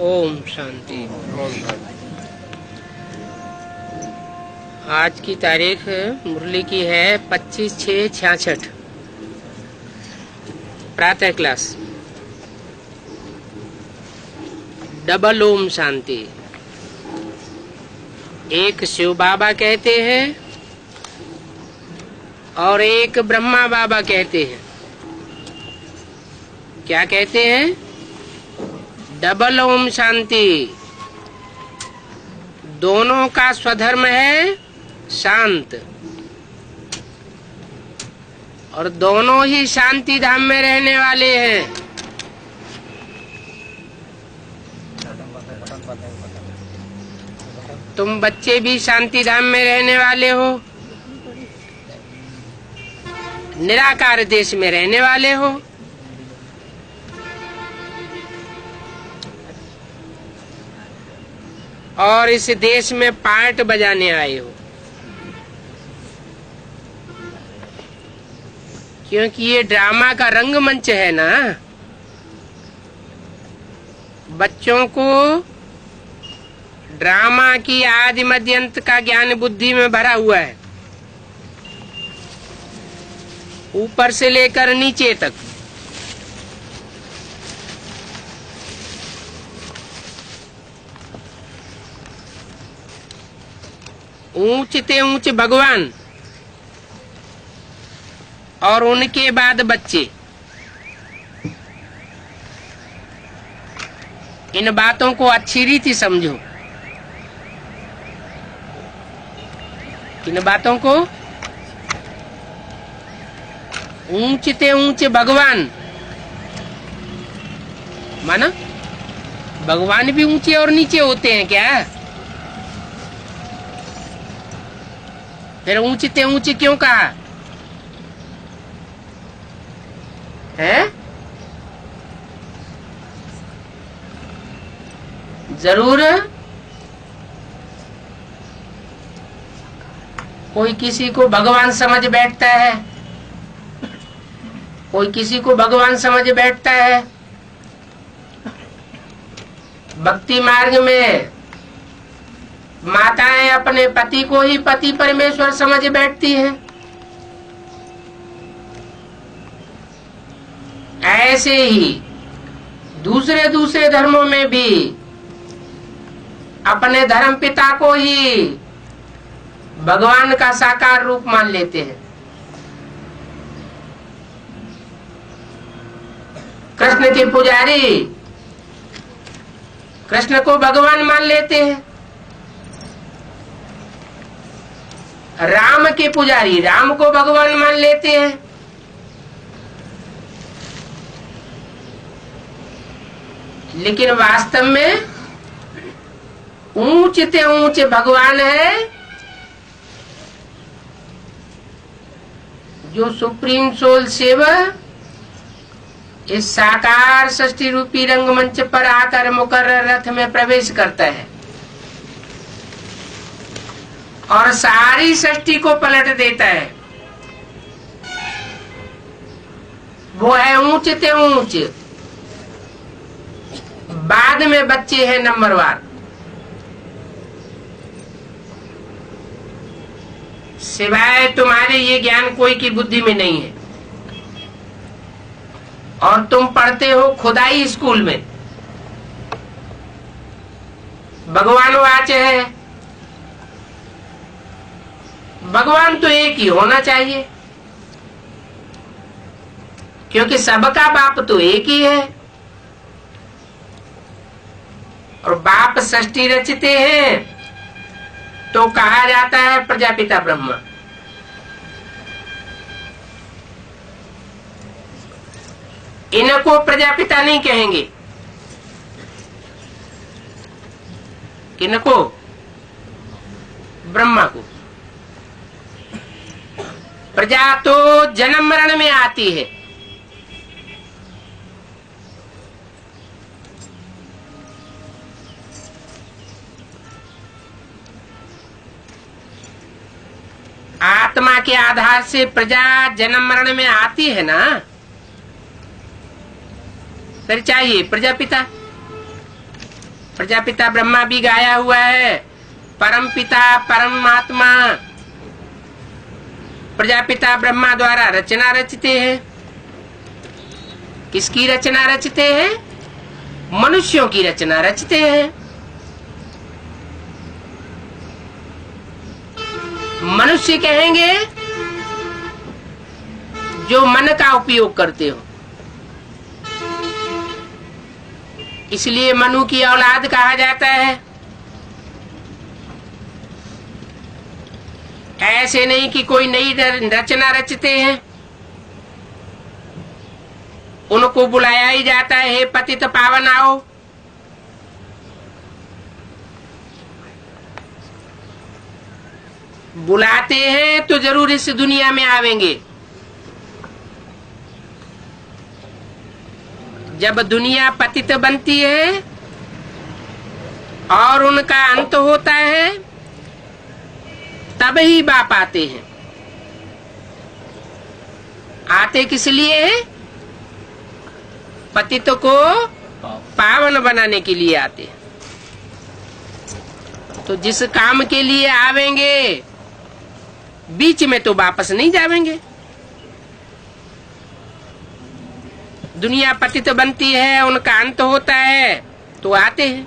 ओम शांति। ओम शांति। आज की तारीख मुरली की है 25/6/66। प्रातः क्लास। डबल ओम शांति। एक शिव बाबा कहते हैं और एक ब्रह्मा बाबा कहते हैं। क्या कहते हैं? डबल ओम शांति। दोनों का स्वधर्म है शांत, और दोनों ही शांति धाम में रहने वाले हैं। तुम बच्चे भी शांति धाम में रहने वाले हो, निराकार देश में रहने वाले हो। और इस देश में पार्ट बजाने आए हो, क्योंकि ये ड्रामा का रंगमंच है ना। बच्चों को ड्रामा की आदि मध्य अंत का ज्ञान बुद्धि में भरा हुआ है, ऊपर से लेकर नीचे तक। ऊंचते ऊंच भगवान और उनके बाद बच्चे। इन बातों को अच्छी रीति समझो। इन बातों को, ऊंचते ऊंचे भगवान माना भगवान भी ऊंचे और नीचे होते हैं क्या? फिर ऊंचते ऊंचे क्यों कहा है? जरूर कोई किसी को भगवान समझ बैठता है, कोई किसी को भगवान समझ बैठता है। भक्ति मार्ग में माताएं अपने पति को ही पति परमेश्वर समझ बैठती हैं। ऐसे ही दूसरे दूसरे धर्मों में भी अपने धर्म पिता को ही भगवान का साकार रूप मान लेते हैं। कृष्ण के पुजारी कृष्ण को भगवान मान लेते हैं। राम के पुजारी राम को भगवान मान लेते हैं। लेकिन वास्तव में ऊंचते ऊंचे भगवान है जो सुप्रीम सोल शिव इस साकार सृष्टि रूपी रंगमंच पर आकर मुकर्रर रथ में प्रवेश करता है और सारी सृष्टि को पलट देता है। वो है ऊंचते ऊंचे। बाद में बच्चे हैं नंबरवार। सिवाय तुम्हारे ये ज्ञान कोई की बुद्धि में नहीं है। और तुम पढ़ते हो खुदाई स्कूल में। भगवान वाच है। भगवान तो एक ही होना चाहिए, क्योंकि सबका बाप तो एक ही है। और बाप सृष्टि रचते हैं तो कहा जाता है प्रजापिता ब्रह्मा। इनको प्रजापिता नहीं कहेंगे। किनको? ब्रह्मा को। प्रजा तो जन्म मरण में आती है। आत्मा के आधार से प्रजा जन्म मरण में आती है ना। फिर चाहिए प्रजापिता। प्रजापिता ब्रह्मा भी गाया हुआ है, परम पिता परमात्मा प्रजापिता ब्रह्मा द्वारा रचना रचते हैं। किसकी रचना रचते हैं? मनुष्यों की रचना रचते हैं। मनुष्य कहेंगे जो मन का उपयोग करते हो, इसलिए मनु की औलाद कहा जाता है। ऐसे नहीं कि कोई नई रचना रचते हैं, उनको बुलाया ही जाता है, हे पतित पावन आओ। बुलाते हैं तो जरूर इस दुनिया में आवेंगे। जब दुनिया पतित बनती है और उनका अंत होता है, तब ही बाप आते हैं। आते किस लिए हैं? पतित को पावन बनाने के लिए आते हैं। तो जिस काम के लिए आवेंगे, बीच में तो वापस नहीं जावेंगे। दुनिया पतित बनती है, उनका अंत होता है तो आते हैं।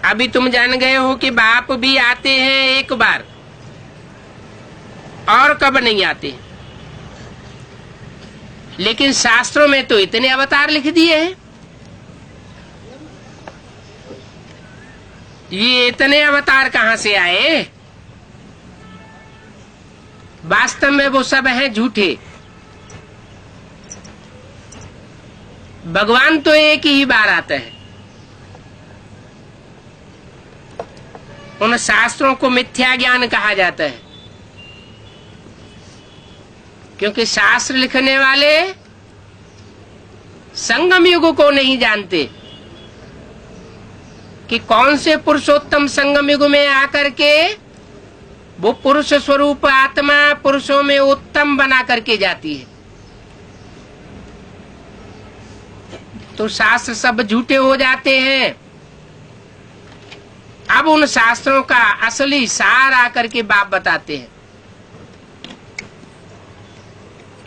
अभी तुम जान गए हो कि बाप भी आते हैं एक बार, और कब नहीं आते। लेकिन शास्त्रों में तो इतने अवतार लिख दिए हैं। ये इतने अवतार कहां से आए? वास्तव में वो सब हैं झूठे। भगवान तो एक ही बार आता है। उन शास्त्रों को मिथ्या ज्ञान कहा जाता है, क्योंकि शास्त्र लिखने वाले संगम युग को नहीं जानते कि कौन से पुरुषोत्तम संगम युग में आकर के वो पुरुष स्वरूप आत्मा पुरुषों में उत्तम बना करके जाती है। तो शास्त्र सब झूठे हो जाते हैं। अब उन शास्त्रों का असली सार आकर के बाप बताते हैं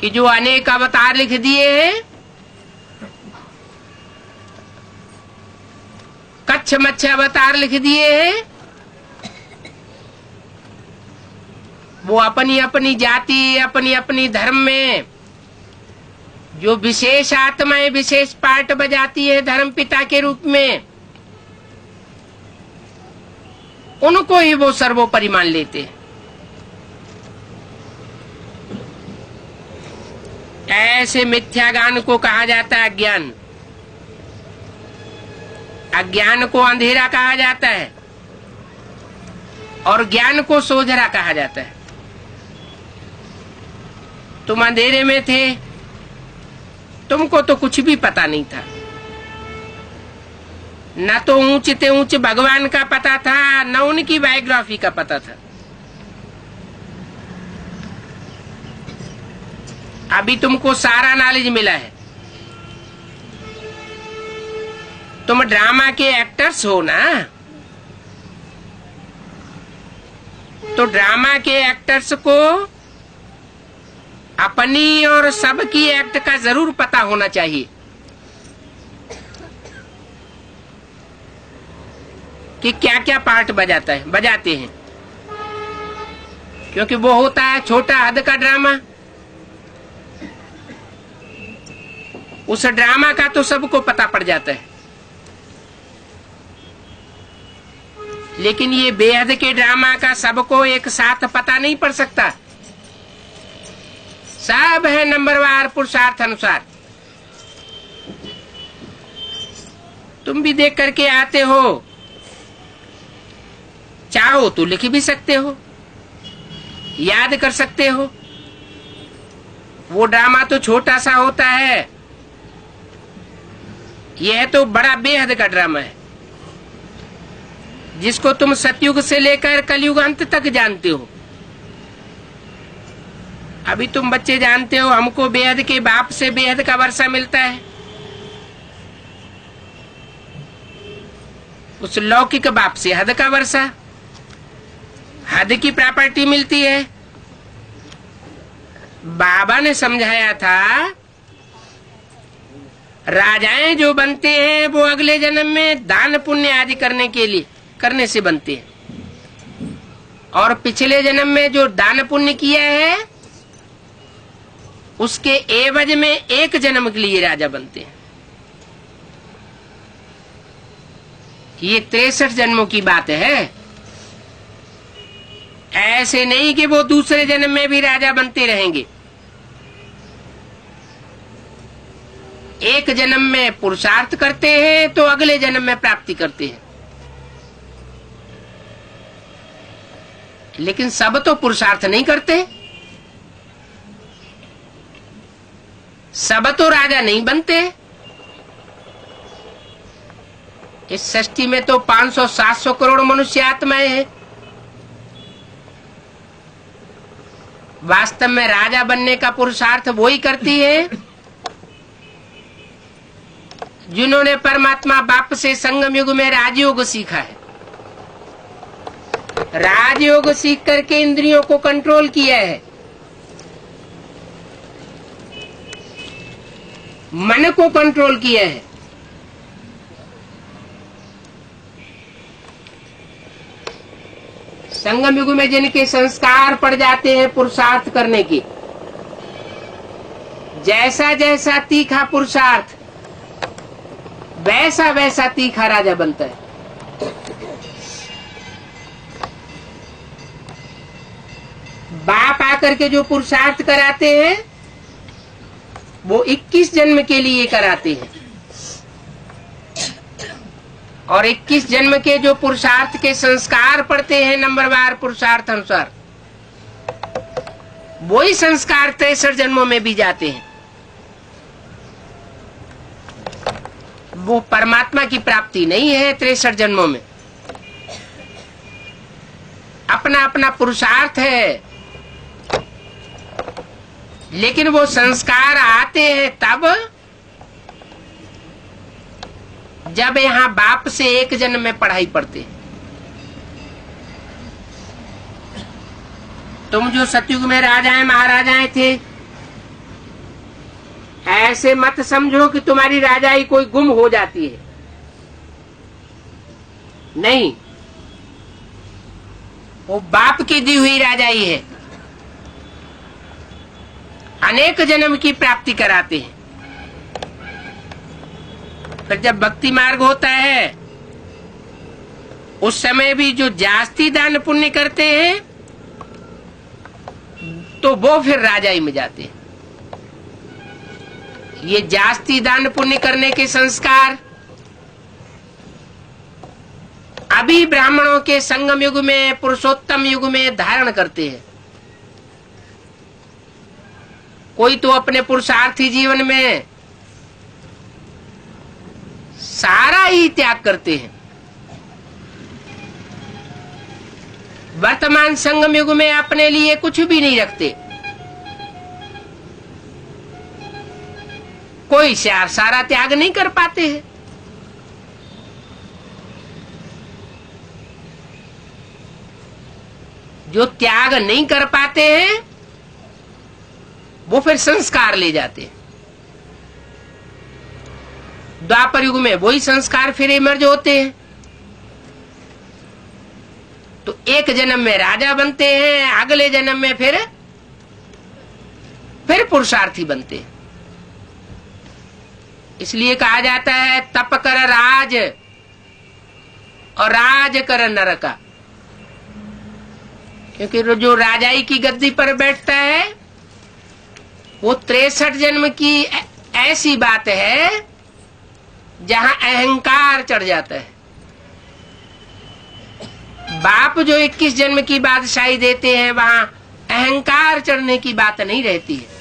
कि जो अनेक अवतार लिख दिए हैं, कच्छ मच्छ अवतार लिख दिए हैं, वो अपनी अपनी जाति अपनी अपनी धर्म में जो विशेष आत्माएं विशेष पार्ट बजाती है धर्म पिता के रूप में, उनको ही वो सर्वोपरि मान लेते हैं। ऐसे मिथ्या ज्ञान को कहा जाता है अज्ञान। अज्ञान को अंधेरा कहा जाता है और ज्ञान को सोझरा कहा जाता है। तुम अंधेरे में थे, तुमको तो कुछ भी पता नहीं था। न तो ऊंच ते ऊंच भगवान का पता था, न उनकी बायोग्राफी का पता था। अभी तुमको सारा नॉलेज मिला है। तुम ड्रामा के एक्टर्स हो ना, तो ड्रामा के एक्टर्स को अपनी और सबकी एक्ट का जरूर पता होना चाहिए कि क्या क्या पार्ट बजाते हैं, क्योंकि वो होता है छोटा हद का ड्रामा। उस ड्रामा का तो सबको पता पड़ जाता है, लेकिन ये बेहद के ड्रामा का सबको एक साथ पता नहीं पड़ सकता। सब है नंबरवार पुरुषार्थ अनुसार। तुम भी देख करके आते हो, चाहो तो लिख भी सकते हो, याद कर सकते हो। वो ड्रामा तो छोटा सा होता है, यह तो बड़ा बेहद का ड्रामा है जिसको तुम सतयुग से लेकर कलयुग अंत तक जानते हो। अभी तुम बच्चे जानते हो, हमको बेहद के बाप से बेहद का वर्षा मिलता है। उस लौकिक बाप से हद का वर्षा, हद की प्रॉपर्टी मिलती है। बाबा ने समझाया था राजाएं जो बनते हैं वो अगले जन्म में दान पुण्य आदि करने से बनते हैं, और पिछले जन्म में जो दान पुण्य किया है उसके एवज में एक जन्म के लिए राजा बनते हैं। ये 63 जन्मों की बात है। ऐसे नहीं कि वो दूसरे जन्म में भी राजा बनते रहेंगे। एक जन्म में पुरुषार्थ करते हैं तो अगले जन्म में प्राप्ति करते हैं, लेकिन सब तो पुरुषार्थ नहीं करते, सब तो राजा नहीं बनते। इस सृष्टि में तो 500-700 करोड़ मनुष्य आत्माएं हैं। वास्तव में राजा बनने का पुरुषार्थ वो ही करती है जिन्होंने परमात्मा बाप से संगम युग में राजयोग सीखा है। राजयोग सीख करके इंद्रियों को कंट्रोल किया है, मन को कंट्रोल किया है। संगम युग में जिनके संस्कार पड़ जाते हैं पुरुषार्थ करने की, जैसा जैसा तीखा पुरुषार्थ वैसा वैसा तीखा राजा बनता है। बाप आकर के जो पुरुषार्थ कराते हैं वो 21 जन्म के लिए कराते हैं, और 21 जन्म के जो पुरुषार्थ के संस्कार पड़ते हैं नंबरवार पुरुषार्थ अनुसार, वही संस्कार 63 जन्मों में भी जाते हैं। वो परमात्मा की प्राप्ति नहीं है 63 जन्मों में, अपना अपना पुरुषार्थ है, लेकिन वो संस्कार आते हैं तब जब यहाँ बाप से एक जन्म में पढ़ाई पढ़ते। तुम जो सतयुग में राजाएं महाराजाएं थे, ऐसे मत समझो कि तुम्हारी राजाई कोई गुम हो जाती है। नहीं, वो बाप की दी हुई राजाई है, अनेक जन्म की प्राप्ति कराते हैं। फिर जब भक्ति मार्ग होता है उस समय भी जो जास्ती दान पुण्य करते हैं तो वो फिर राजाई में जाते हैं। ये जास्ती दान पुण्य करने के संस्कार अभी ब्राह्मणों के संगम युग में पुरुषोत्तम युग में धारण करते हैं। कोई तो अपने पुरुषार्थी जीवन में सारा ही त्याग करते हैं। वर्तमान संगम युग में अपने लिए कुछ भी नहीं रखते। कोई सारा त्याग नहीं कर पाते हैं। जो त्याग नहीं कर पाते हैं वो फिर संस्कार ले जाते हैं। द्वापर युग में वही संस्कार फिर इमर्ज होते हैं, तो एक जन्म में राजा बनते हैं, अगले जन्म में फिर पुरुषार्थी बनते हैं। इसलिए कहा जाता है तप कर राज और राज कर नरका, क्योंकि जो राजाई की गद्दी पर बैठता है वो 63 जन्म की ऐसी बात है जहां अहंकार चढ़ जाता है। बाप जो 21 जन्म की बादशाही देते हैं वहां अहंकार चढ़ने की बात नहीं रहती है।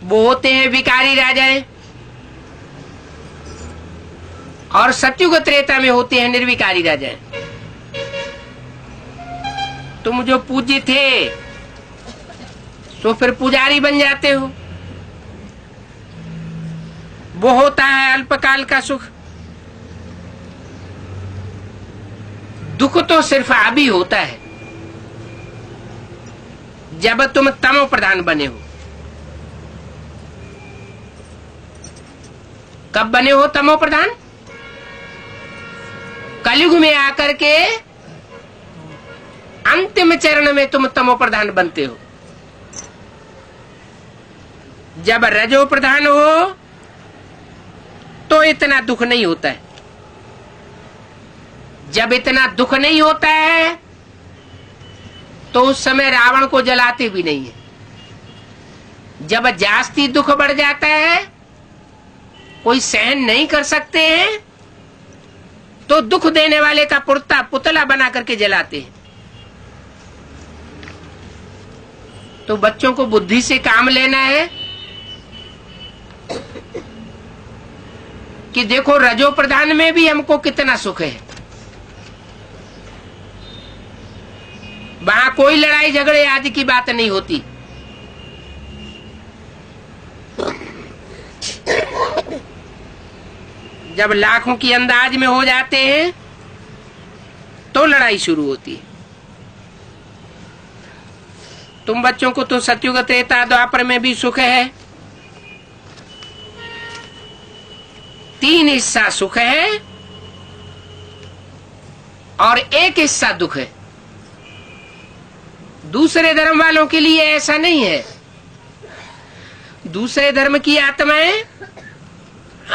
वो होते हैं विकारी राजाएं, और सतयुग त्रेता में होते हैं निर्विकारी राजाएं। तुम जो पूज्य थे तो फिर पुजारी बन जाते हो। वो होता है अल्पकाल का सुख। दुख तो सिर्फ अभी होता है जब तुम तमो प्रधान बने हो। कब बने हो तमो प्रधान? कलयुग में आकर के अंतिम चरण में तुम तमो प्रधान बनते हो। जब रजो प्रधान हो तो इतना दुख नहीं होता है। जब इतना दुख नहीं होता है तो उस समय रावण को जलाते भी नहीं है। जब जास्ती दुख बढ़ जाता है, कोई सहन नहीं कर सकते हैं, तो दुख देने वाले का पुतला बना करके जलाते हैं। तो बच्चों को बुद्धि से काम लेना है कि देखो रजो प्रधान में भी हमको कितना सुख है। वहां कोई लड़ाई झगड़े आदि की बात नहीं होती। जब लाखों की अंदाज में हो जाते हैं तो लड़ाई शुरू होती है। तुम बच्चों को तो सतयुग त्रेता द्वापर में भी सुख है। 3 हिस्सा सुख है और 1 हिस्सा दुख है। दूसरे धर्म वालों के लिए ऐसा नहीं है। दूसरे धर्म की आत्माएं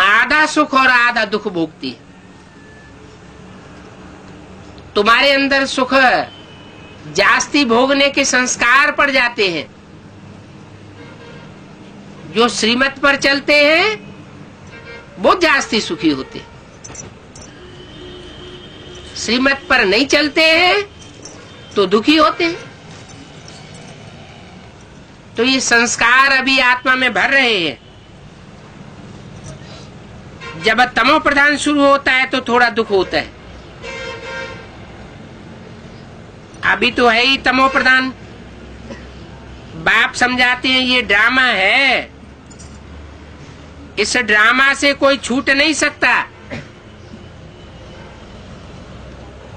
आधा सुख और आधा दुख भोगती है। तुम्हारे अंदर सुख जास्ती भोगने के संस्कार पड़ जाते हैं। जो श्रीमत पर चलते हैं वो जास्ती सुखी होते हैं। श्रीमत पर नहीं चलते हैं तो दुखी होते हैं। तो ये संस्कार अभी आत्मा में भर रहे हैं। जब तमो प्रधान शुरू होता है तो थोड़ा दुख होता है। अभी तो है ही तमो प्रधान। बाप समझाते हैं ये ड्रामा है, इस ड्रामा से कोई छूट नहीं सकता।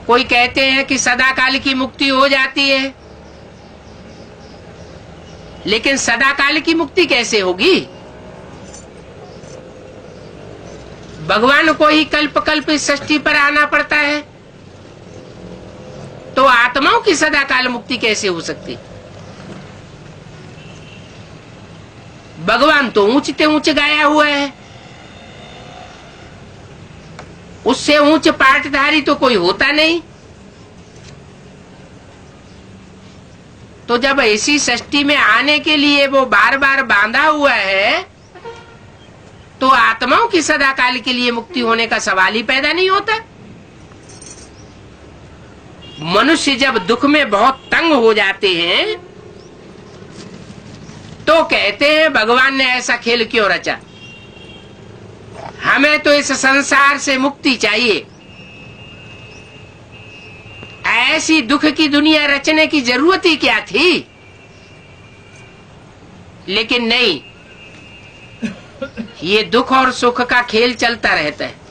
कोई कहते हैं कि सदाकाल की मुक्ति हो जाती है, लेकिन सदाकाल की मुक्ति कैसे होगी? भगवान को ही कल्प कल्प इस सृष्टि पर आना पड़ता है, तो आत्माओं की सदाकाल मुक्ति कैसे हो सकती? भगवान तो ऊंचते ऊंच गाया हुआ है, उससे ऊंच पाटधारी तो कोई होता नहीं। तो जब ऐसी सृष्टि में आने के लिए वो बार बार बांधा हुआ है, तो आत्माओं की सदाकाल के लिए मुक्ति होने का सवाल ही पैदा नहीं होता। मनुष्य जब दुख में बहुत तंग हो जाते हैं तो कहते हैं भगवान ने ऐसा खेल क्यों रचा, हमें तो इस संसार से मुक्ति चाहिए। ऐसी दुख की दुनिया रचने की जरूरत ही क्या थी? लेकिन नहीं, ये दुख और सुख का खेल चलता रहता है।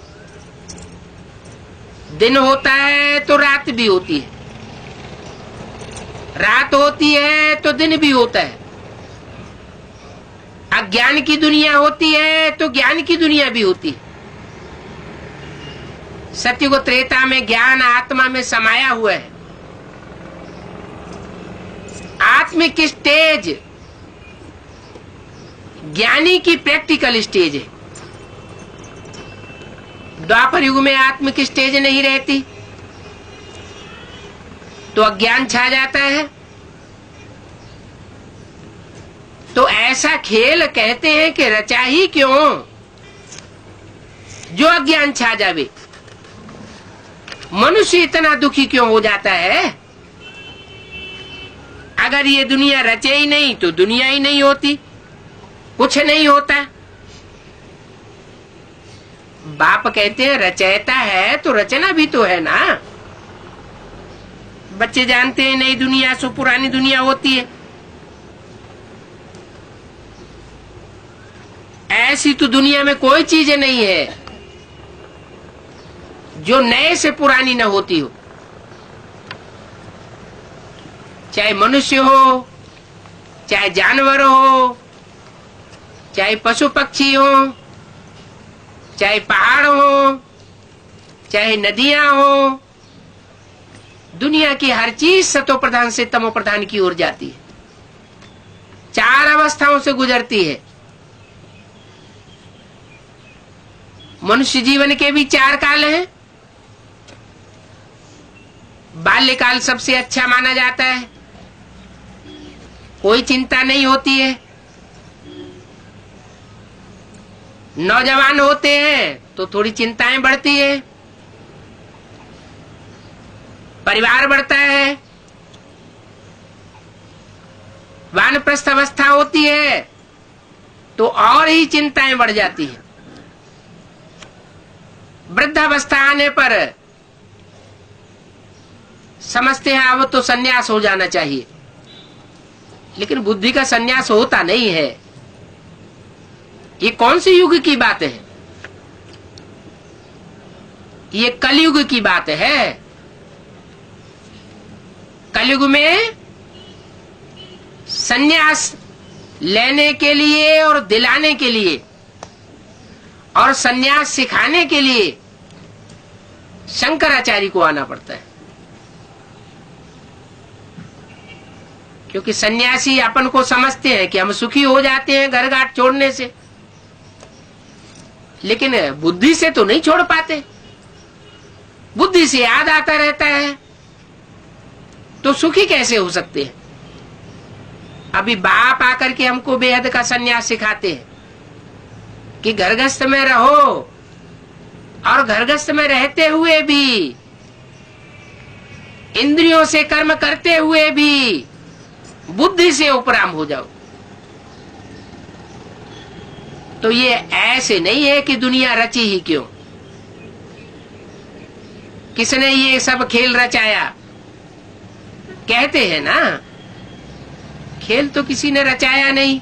दिन होता है तो रात भी होती है, रात होती है तो दिन भी होता है। अज्ञान की दुनिया होती है तो ज्ञान की दुनिया भी होती है। सतयुग त्रेता में ज्ञान आत्मा में समाया हुआ है। आत्मिक स्टेज ज्ञानी की प्रैक्टिकल स्टेज है। द्वापर युग में आत्मिक स्टेज नहीं रहती तो अज्ञान छा जाता है। तो ऐसा खेल कहते हैं कि रचा ही क्यों जो अज्ञान छा जावे। मनुष्य इतना दुखी क्यों हो जाता है? अगर ये दुनिया रचे ही नहीं तो दुनिया ही नहीं होती, कुछ नहीं होता। बाप कहते हैं रचयिता है तो रचना भी तो है ना। बच्चे जानते हैं नई दुनिया सो पुरानी दुनिया होती है। ऐसी तो दुनिया में कोई चीज नहीं है जो नए से पुरानी न होती हो। चाहे मनुष्य हो, चाहे जानवर हो, चाहे पशु पक्षी हो, चाहे पहाड़ हो, चाहे नदियां हो, दुनिया की हर चीज सतो प्रधान से तमो प्रधान की ओर जाती है, चार अवस्थाओं से गुजरती है। मनुष्य जीवन के भी चार काल हैं। बाल्यकाल सबसे अच्छा माना जाता है, कोई चिंता नहीं होती है। नौजवान होते हैं तो थोड़ी चिंताएं बढ़ती है, परिवार बढ़ता है। वानप्रस्थ अवस्था होती है तो और ही चिंताएं बढ़ जाती हैं। वृद्धावस्था आने पर समझते हैं अब तो सन्यास हो जाना चाहिए, लेकिन बुद्धि का सन्यास होता नहीं है। ये कौन सी युग की बात है? ये कलयुग की बात है। कलयुग में सन्यास लेने के लिए और दिलाने के लिए और सन्यास सिखाने के लिए शंकराचार्य को आना पड़ता है, क्योंकि सन्यासी अपन को समझते हैं कि हम सुखी हो जाते हैं घर घाट छोड़ने से, लेकिन बुद्धि से तो नहीं छोड़ पाते। बुद्धि से याद आता रहता है तो सुखी कैसे हो सकते हैं? अभी बाप आकर के हमको बेहद का सन्यास सिखाते हैं कि घरगस्थ में रहो, और घरगस्थ में रहते हुए भी, इंद्रियों से कर्म करते हुए भी बुद्धि से उपराम हो जाओ। तो ये ऐसे नहीं है कि दुनिया रची ही क्यों, किसने ये सब खेल रचाया? कहते हैं ना, खेल तो किसी ने रचाया नहीं,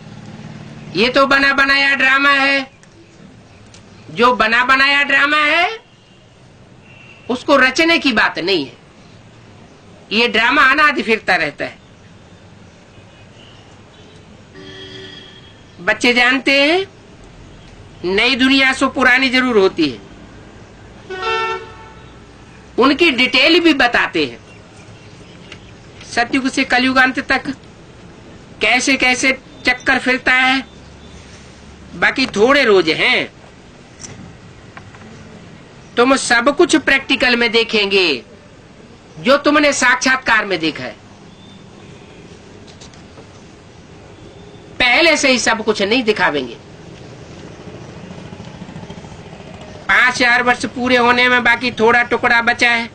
ये तो बना बनाया ड्रामा है। जो बना बनाया ड्रामा है उसको रचने की बात नहीं है। ये ड्रामा अनादि फिरता रहता है। बच्चे जानते हैं नई दुनिया सो पुरानी जरूर होती है, उनकी डिटेल भी बताते हैं। सतयुग से कलयुग अंत तक कैसे कैसे चक्कर फिरता है। बाकी थोड़े रोज हैं, तुम सब कुछ प्रैक्टिकल में देखेंगे जो तुमने साक्षात्कार में देखा है। पहले से ही सब कुछ नहीं दिखावेंगे। 5000 वर्ष पूरे होने में बाकी थोड़ा टुकड़ा बचा है,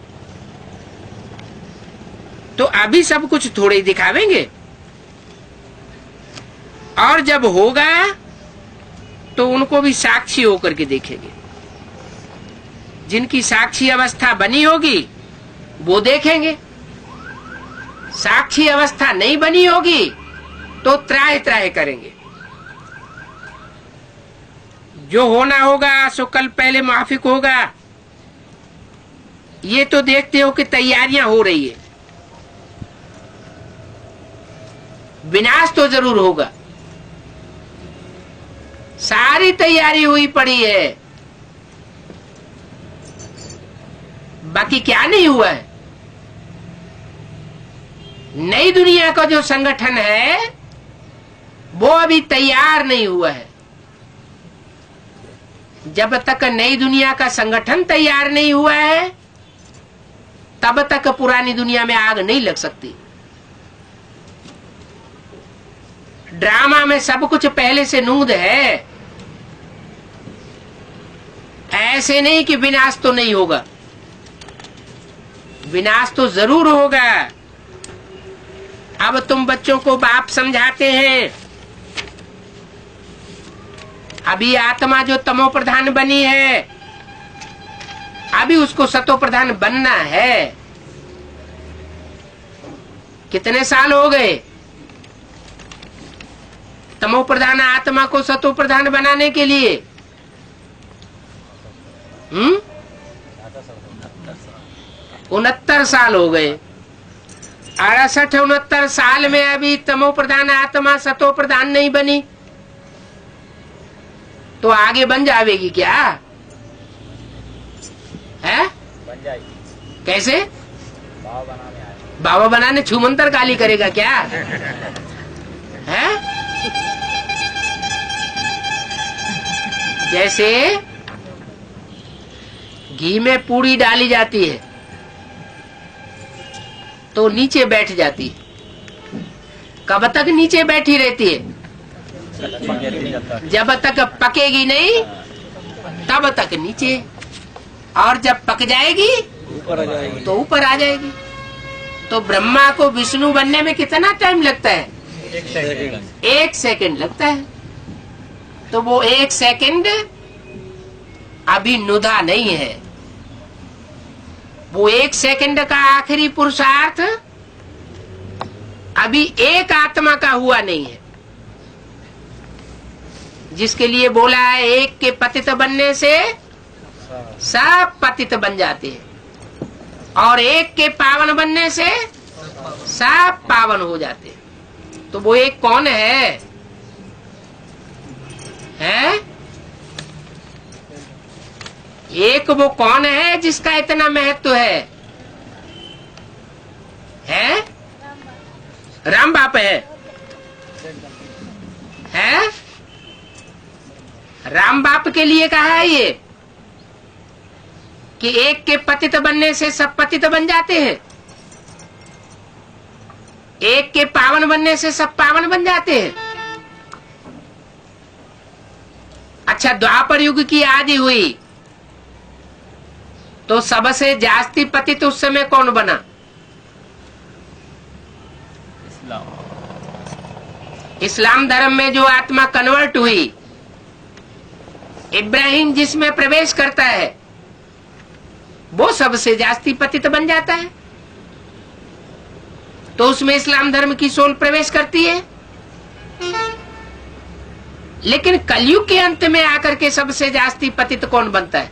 तो अभी सब कुछ थोड़े ही दिखावेंगे, और जब होगा तो उनको भी साक्षी होकर के देखेंगे। जिनकी साक्षी अवस्था बनी होगी वो देखेंगे, साक्षी अवस्था नहीं बनी होगी तो त्राहे त्राहे करेंगे। जो होना होगा सो कल पहले माफिक होगा। ये तो देखते हो कि तैयारियां हो रही है। विनाश तो जरूर होगा, सारी तैयारी हुई पड़ी है। बाकी क्या नहीं हुआ है? नई दुनिया का जो संगठन है वो अभी तैयार नहीं हुआ है। जब तक नई दुनिया का संगठन तैयार नहीं हुआ है तब तक पुरानी दुनिया में आग नहीं लग सकती। ड्रामा में सब कुछ पहले से नूद है। ऐसे नहीं कि विनाश तो नहीं होगा, विनाश तो जरूर होगा। अब तुम बच्चों को बाप समझाते हैं, अभी आत्मा जो तमो प्रधान बनी है अभी उसको सतो प्रधान बनना है। कितने साल हो गए? तमो प्रधान आत्मा को सतो प्रधान बनाने के लिए 69 साल हो गए। 68-69 साल में अभी तमो प्रधान आत्मा सतो प्रधान नहीं बनी, तो आगे बन जाएगी क्या? है बन जाएगी। कैसे? बाबा बनाने छूमंतर छूमंतर गाली करेगा क्या? है जैसे घी में पूड़ी डाली जाती है तो नीचे बैठ जाती है। कब तक नीचे बैठी रहती है? जब तक पकेगी नहीं तब तक नीचे, और जब पक जाएगी ऊपर आ जाएगी। तो ऊपर आ जाएगी। तो ब्रह्मा को विष्णु बनने में कितना टाइम लगता है? 1 सेकंड लगता है। तो वो 1 सेकंड अभी नुदा नहीं है। वो 1 सेकंड का आखिरी पुरुषार्थ अभी एक आत्मा का हुआ नहीं है, जिसके लिए बोला है एक के पतित बनने से सब पतित बन जाते हैं, और एक के पावन बनने से सब पावन हो जाते हैं। तो वो एक कौन है? एक वो कौन है जिसका इतना महत्व है? राम बाप है? राम बाप के लिए कहा है ये कि एक के पतित बनने से सब पतित बन जाते हैं, एक के पावन बनने से सब पावन बन जाते हैं। अच्छा, द्वापर युग की आदि हुई तो सबसे जास्ती पतित उस समय कौन बना? इस्लाम धर्म में जो आत्मा कन्वर्ट हुई, इब्राहिम जिसमें प्रवेश करता है वो सबसे जास्ती पतित बन जाता है। तो उसमें इस्लाम धर्म की सोल प्रवेश करती है। लेकिन कलयुग के अंत में आकर के सबसे जास्ती पतित कौन बनता है?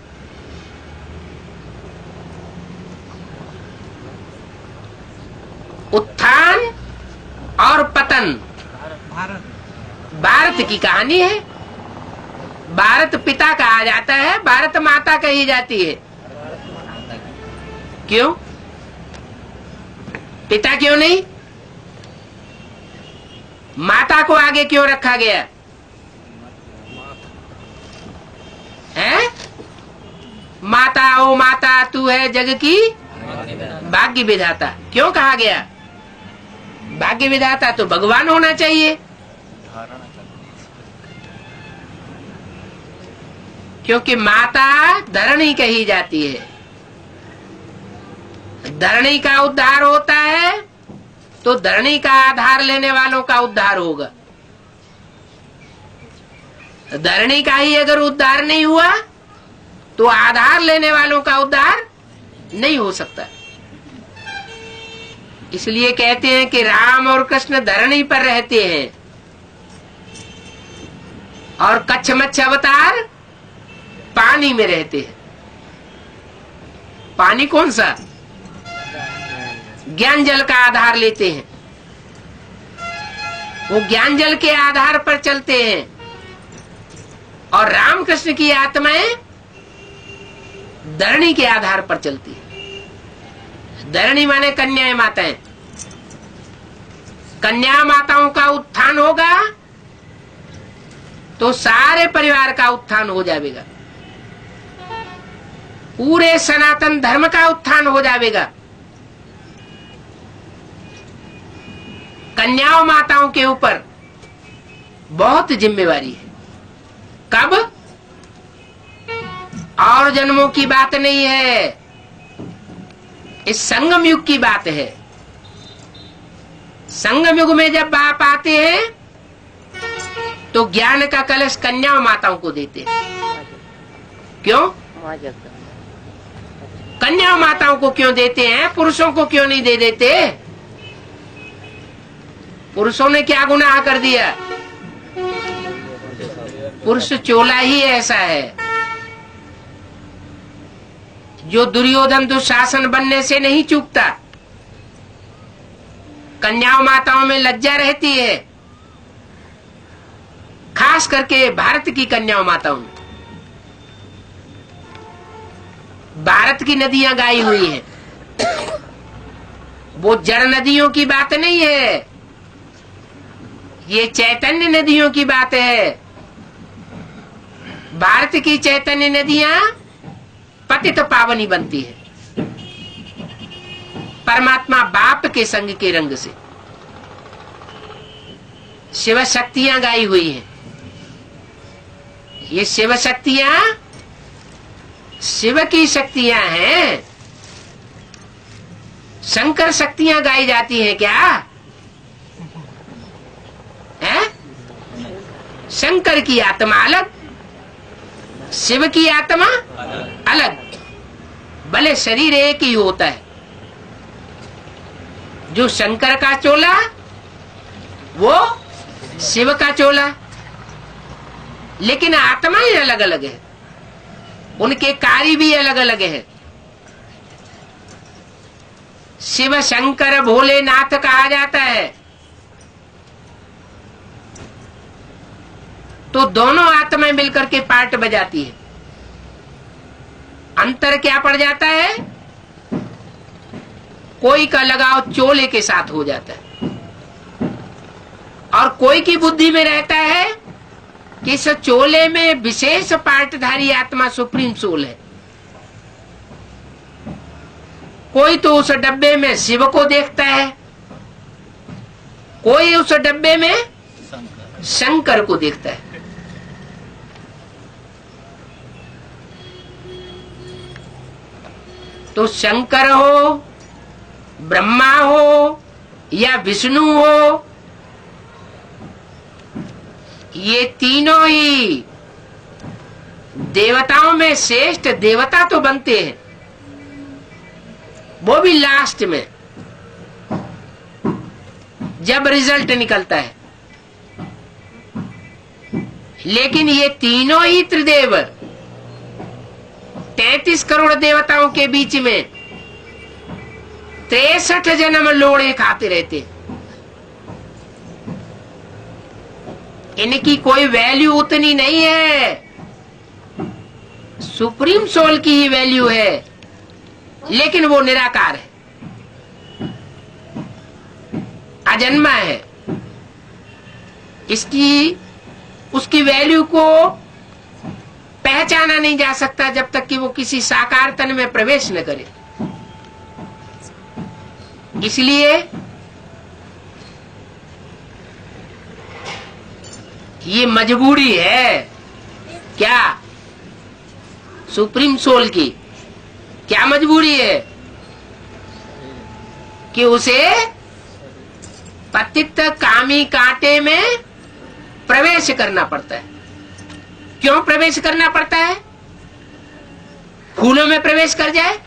उत्थान और पतन भारत की कहानी है। भारत पिता कहा जाता है, भारत माता कही जाती है। क्यों? पिता क्यों नहीं? माता को आगे क्यों रखा गया है? माता ओ माता तू है जग की भाग्य विधाता क्यों कहा गया? भाग्य विधाता तो भगवान होना चाहिए, क्योंकि माता धरणी कही जाती है। धरणी का उद्धार होता है तो धरणी का आधार लेने वालों का उद्धार होगा। धरणी का ही अगर उद्धार नहीं हुआ तो आधार लेने वालों का उद्धार नहीं हो सकता। इसलिए कहते हैं कि राम और कृष्ण धरणी पर रहते हैं और कच्छ मच्छ अवतार पानी में रहते हैं। पानी कौन सा? ज्ञान जल का आधार लेते हैं, वो ज्ञान जल के आधार पर चलते हैं। और रामकृष्ण की आत्माएं धरणी के आधार पर चलती है। धरणी माने कन्याएं माताएं। कन्या माताओं का उत्थान होगा तो सारे परिवार का उत्थान हो जाएगा, पूरे सनातन धर्म का उत्थान हो जाएगा। कन्याओं माताओं के ऊपर बहुत जिम्मेवारी है। कब? और जन्मों की बात नहीं है, इस संगम युग की बात है। संगम युग में जब बाप आते हैं तो ज्ञान का कलश कन्याओं माताओं को देते हैं। क्यों? कन्याओं माताओं को क्यों देते हैं? पुरुषों को क्यों नहीं दे देते? पुरुषों ने क्या गुनाह कर दिया? पुरुष चोला ही ऐसा है जो दुर्योधन दुशासन बनने से नहीं चूकता। कन्याओं माताओं में लज्जा रहती है, खास करके भारत की कन्याओं माताओं में। भारत की नदियां गाई हुई हैं, वो जड़ नदियों की बात नहीं है, ये चैतन्य नदियों की बात है। भारत की चैतन्य नदियां पतित पावनी बनती है परमात्मा बाप के संग के रंग से। शिव शक्तियां गाई हुई हैं, ये शिव शक्तियां शिव की शक्तियां हैं। शंकर शक्तियां गाई जाती हैं क्या है? शंकर की आत्मा अलग, शिव की आत्मा अलग। भले शरीर एक ही होता है, जो शंकर का चोला वो शिव का चोला, लेकिन आत्माएं अलग अलग है, उनके कार्य भी अलग अलग है। शिव शंकर भोलेनाथ कहा जाता है, तो दोनों आत्माएं मिलकर के पार्ट बजाती है। अंतर क्या पड़ जाता है? कोई का लगाव चोले के साथ हो जाता है और कोई की बुद्धि में रहता है कि इस चोले में विशेष पार्टधारी आत्मा सुप्रीम सोल है। कोई तो उस डब्बे में शिव को देखता है, कोई उस डब्बे में शंकर को देखता है। तो शंकर हो, ब्रह्मा हो या विष्णु हो, ये तीनों ही देवताओं में श्रेष्ठ देवता तो बनते हैं, वो भी लास्ट में जब रिजल्ट निकलता है। लेकिन ये तीनों ही त्रिदेव 33 करोड़ देवताओं के बीच में 63 जन्म लोड़े खाते रहते। इनकी कोई वैल्यू उतनी नहीं है, सुप्रीम सोल की ही वैल्यू है, लेकिन वो निराकार है, अजन्मा है। इसकी उसकी वैल्यू को पहचाना नहीं जा सकता जब तक कि वो किसी साकार तन में प्रवेश न करे। इसलिए ये मजबूरी है क्या सुप्रीम सोल की? क्या मजबूरी है कि उसे पतित कामी कांटे में प्रवेश करना पड़ता है। क्यों प्रवेश करना पड़ता है? फूलों में प्रवेश कर जाए,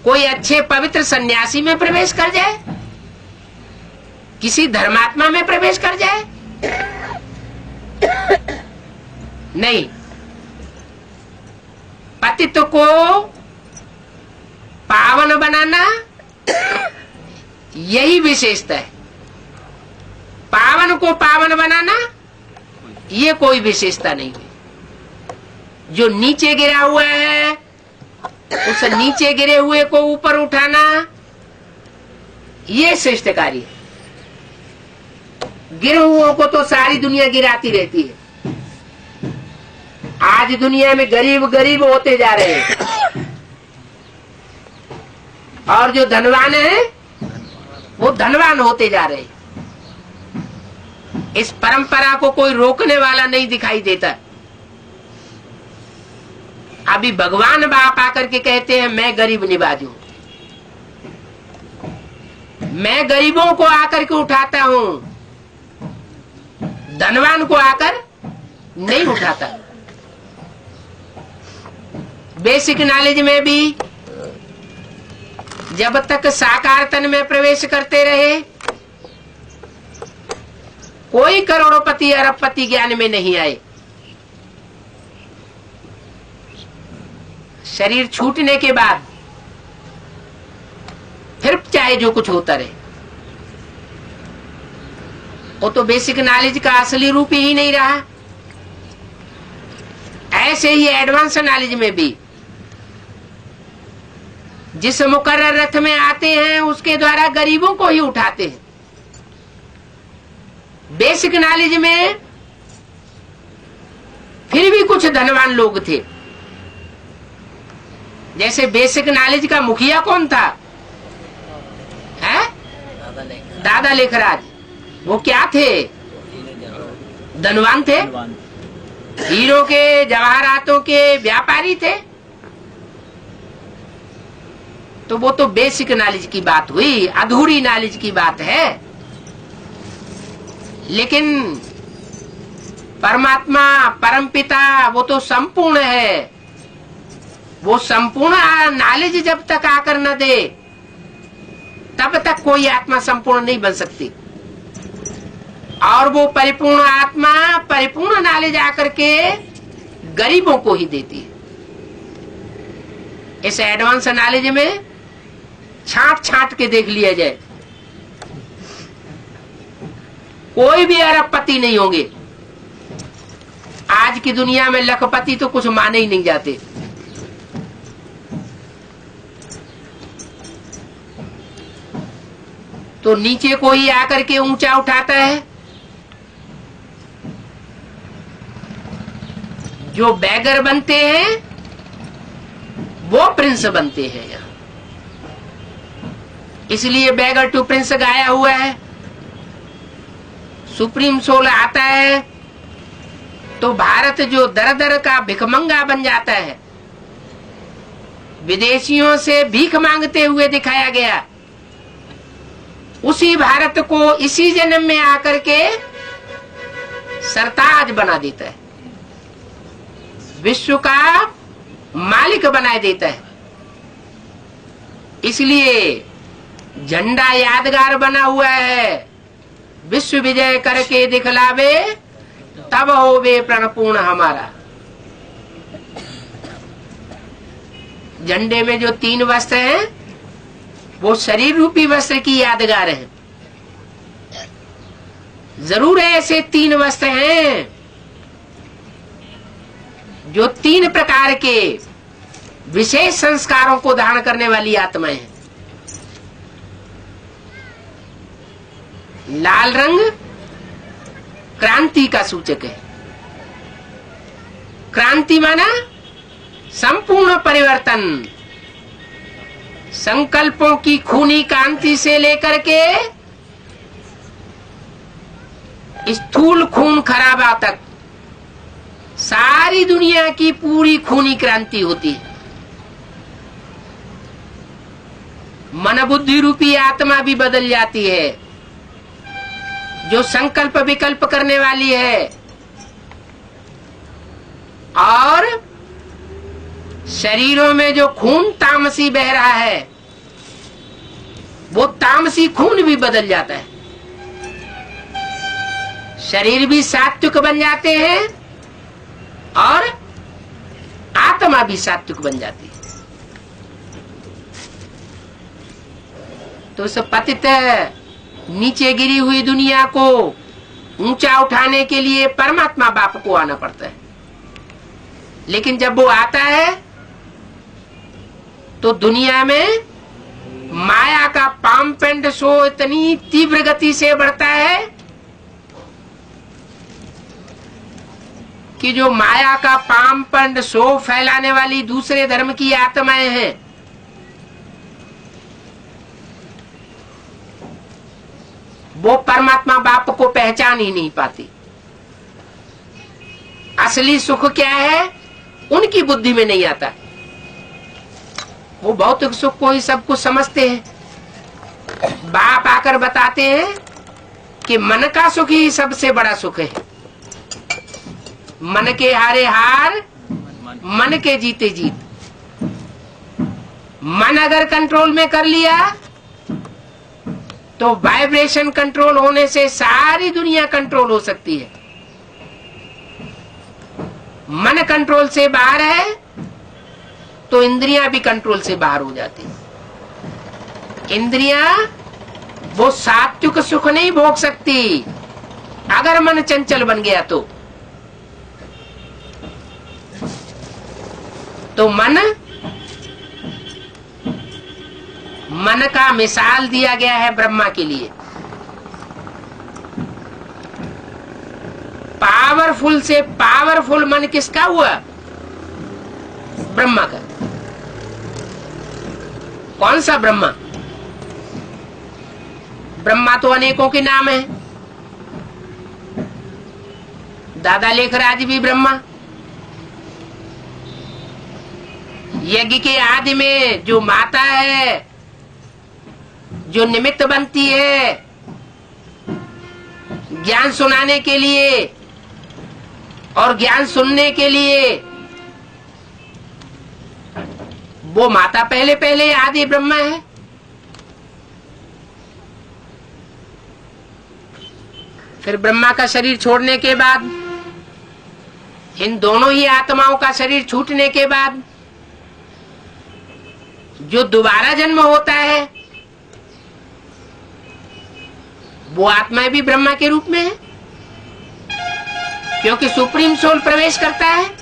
कोई अच्छे पवित्र सन्यासी में प्रवेश कर जाए, किसी धर्मात्मा में प्रवेश कर जाए? नहीं, पतित को पावन बनाना यही विशेषता है। पावन को पावन बनाना ये कोई विशेषता नहीं है। जो नीचे गिरा हुआ है उस नीचे गिरे हुए को ऊपर उठाना ये श्रेष्ठ कार्य है। गिरे हुओं को तो सारी दुनिया गिराती रहती है। आज दुनिया में गरीब गरीब होते जा रहे हैं और जो धनवान है वो धनवान होते जा रहे हैं। इस परंपरा को कोई रोकने वाला नहीं दिखाई देता। अभी भगवान बाप आकर के कहते हैं मैं गरीब निवाज हूं, मैं गरीबों को आकर के उठाता हूं, धनवान को आकर नहीं उठाता। बेसिक नॉलेज में भी जब तक साकार तन में प्रवेश करते रहे कोई करोड़पति अरबपति ज्ञान में नहीं आए। शरीर छूटने के बाद फिर चाहे जो कुछ होता रहे, वो तो बेसिक नॉलेज का असली रूप ही नहीं रहा। ऐसे ही एडवांस नॉलेज में भी जिस मुकर्रर रथ में आते हैं उसके द्वारा गरीबों को ही उठाते हैं। बेसिक नॉलेज में फिर भी कुछ धनवान लोग थे। जैसे बेसिक नॉलेज का मुखिया कौन था? है दादा लेखराज। वो क्या थे? धनवान थे, हीरो के जवाहरातों के व्यापारी थे। तो वो तो बेसिक नॉलेज की बात हुई, अधूरी नॉलेज की बात है। लेकिन परमात्मा परमपिता वो तो संपूर्ण है। वो संपूर्ण नॉलेज जब तक आकर न दे तब तक कोई आत्मा संपूर्ण नहीं बन सकती। और वो परिपूर्ण आत्मा परिपूर्ण नॉलेज आकर के गरीबों को ही देती है। इस एडवांस नॉलेज में छांट छांट के देख लिया जाए, कोई भी अरबपति नहीं होंगे। आज की दुनिया में लखपति तो कुछ माने ही नहीं जाते। तो नीचे कोई आकर के ऊंचा उठाता है। जो बैगर बनते हैं वो प्रिंस बनते हैं यहाँ। इसलिए बैगर टू प्रिंस गाया हुआ है। सुप्रीम सोल आता है तो भारत जो दर दर का भिखमंगा बन जाता है, विदेशियों से भीख मांगते हुए दिखाया गया, उसी भारत को इसी जन्म में आकर के सरताज बना देता है, विश्व का मालिक बना देता है। इसलिए झंडा यादगार बना हुआ है। विश्व विजय करके दिखलावे तब होवे प्रणपूर्ण हमारा। झंडे में जो 3 वस्त्र हैं वो शरीर रूपी वस्त्र की यादगार है। जरूर ऐसे 3 वस्त्र हैं जो 3 प्रकार के विशेष संस्कारों को धारण करने वाली आत्माएं हैं। लाल रंग क्रांति का सूचक है। क्रांति माना संपूर्ण परिवर्तन। संकल्पों की खूनी कांति से लेकर के स्थूल खून खराबा तक सारी दुनिया की पूरी खूनी क्रांति होती है। मन बुद्धि रूपी आत्मा भी बदल जाती है, जो संकल्प विकल्प करने वाली है। और शरीरों में जो खून तामसी बह रहा है वो तामसी खून भी बदल जाता है। शरीर भी सात्विक बन जाते हैं और आत्मा भी सात्विक बन जाती है। तो इस पतित नीचे गिरी हुई दुनिया को ऊंचा उठाने के लिए परमात्मा बाप को आना पड़ता है। लेकिन जब वो आता है तो दुनिया में माया का पामपेंड शो इतनी तीव्र गति से बढ़ता है कि जो माया का पामपेंड शो फैलाने वाली दूसरे धर्म की आत्माएं हैं, वो परमात्मा बाप को पहचान ही नहीं पाती। असली सुख क्या है उनकी बुद्धि में नहीं आता। वो भौतिक सुख को ही सब कुछ समझते हैं। बाप आकर बताते हैं कि मन का सुख ही सबसे बड़ा सुख है। मन के हारे हार, मन के जीते जीत। मन अगर कंट्रोल में कर लिया तो वाइब्रेशन कंट्रोल होने से सारी दुनिया कंट्रोल हो सकती है। मन कंट्रोल से बाहर है तो इंद्रियां भी कंट्रोल से बाहर हो जाती हैं। इंद्रियां वो सात्विक सुख नहीं भोग सकती अगर मन चंचल बन गया तो मन का मिसाल दिया गया है ब्रह्मा के लिए। पावरफुल से पावरफुल मन किसका हुआ? ब्रह्मा का। कौन सा ब्रह्मा? ब्रह्मा तो अनेकों के नाम है। दादा लेखराज भी ब्रह्मा। यज्ञ के आदि में जो माता है, जो निमित्त बनती है ज्ञान सुनाने के लिए और ज्ञान सुनने के लिए, वो माता पहले पहले आदि ब्रह्मा है। फिर ब्रह्मा का शरीर छोड़ने के बाद, इन दोनों ही आत्माओं का शरीर छूटने के बाद जो दोबारा जन्म होता है वो आत्मा भी ब्रह्मा के रूप में है, क्योंकि सुप्रीम सोल प्रवेश करता है।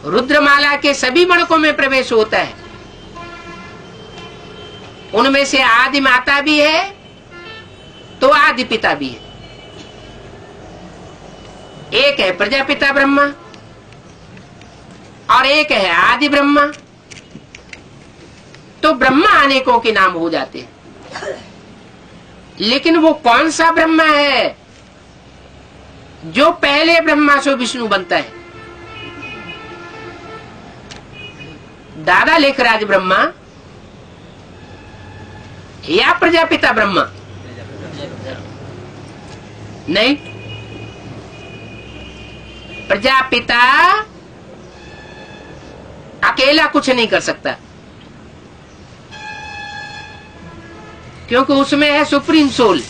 रुद्रमाला के सभी मणकों में प्रवेश होता है। उनमें से आदि माता भी है तो आदि पिता भी है। एक है प्रजापिता ब्रह्मा और एक है आदि ब्रह्मा। तो ब्रह्मा अनेकों के नाम हो जाते हैं, लेकिन वो कौन सा ब्रह्मा है जो पहले ब्रह्मा से विष्णु बनता है? दादा लेखराज ब्रह्मा या प्रजापिता ब्रह्मा? नहीं, प्रजापिता अकेला कुछ नहीं कर सकता, क्योंकि उसमें है सुप्रीम सोल।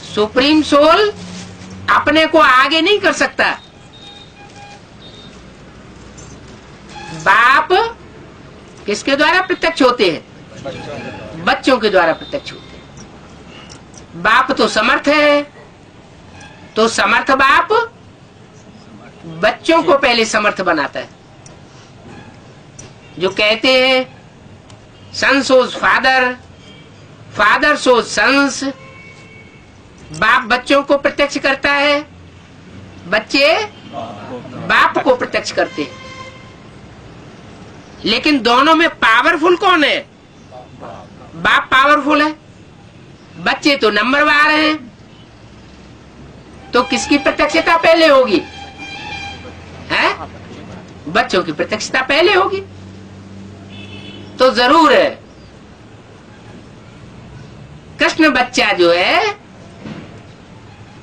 सुप्रीम सोल अपने को आगे नहीं कर सकता। बाप किसके द्वारा प्रत्यक्ष होते हैं? बच्चों के द्वारा प्रत्यक्ष होते हैं। बाप तो समर्थ है, तो समर्थ बाप बच्चों को पहले समर्थ बनाता है। जो कहते हैं सन सोज फादर, फादर सोज सन्स। बाप बच्चों को प्रत्यक्ष करता है, बच्चे बाप को प्रत्यक्ष करते हैं। लेकिन दोनों में पावरफुल कौन है? बाप पावरफुल है, बच्चे तो नंबरवार हैं। तो किसकी प्रत्यक्षता पहले होगी? है बच्चों की प्रत्यक्षता पहले होगी। तो जरूर है कृष्ण बच्चा जो है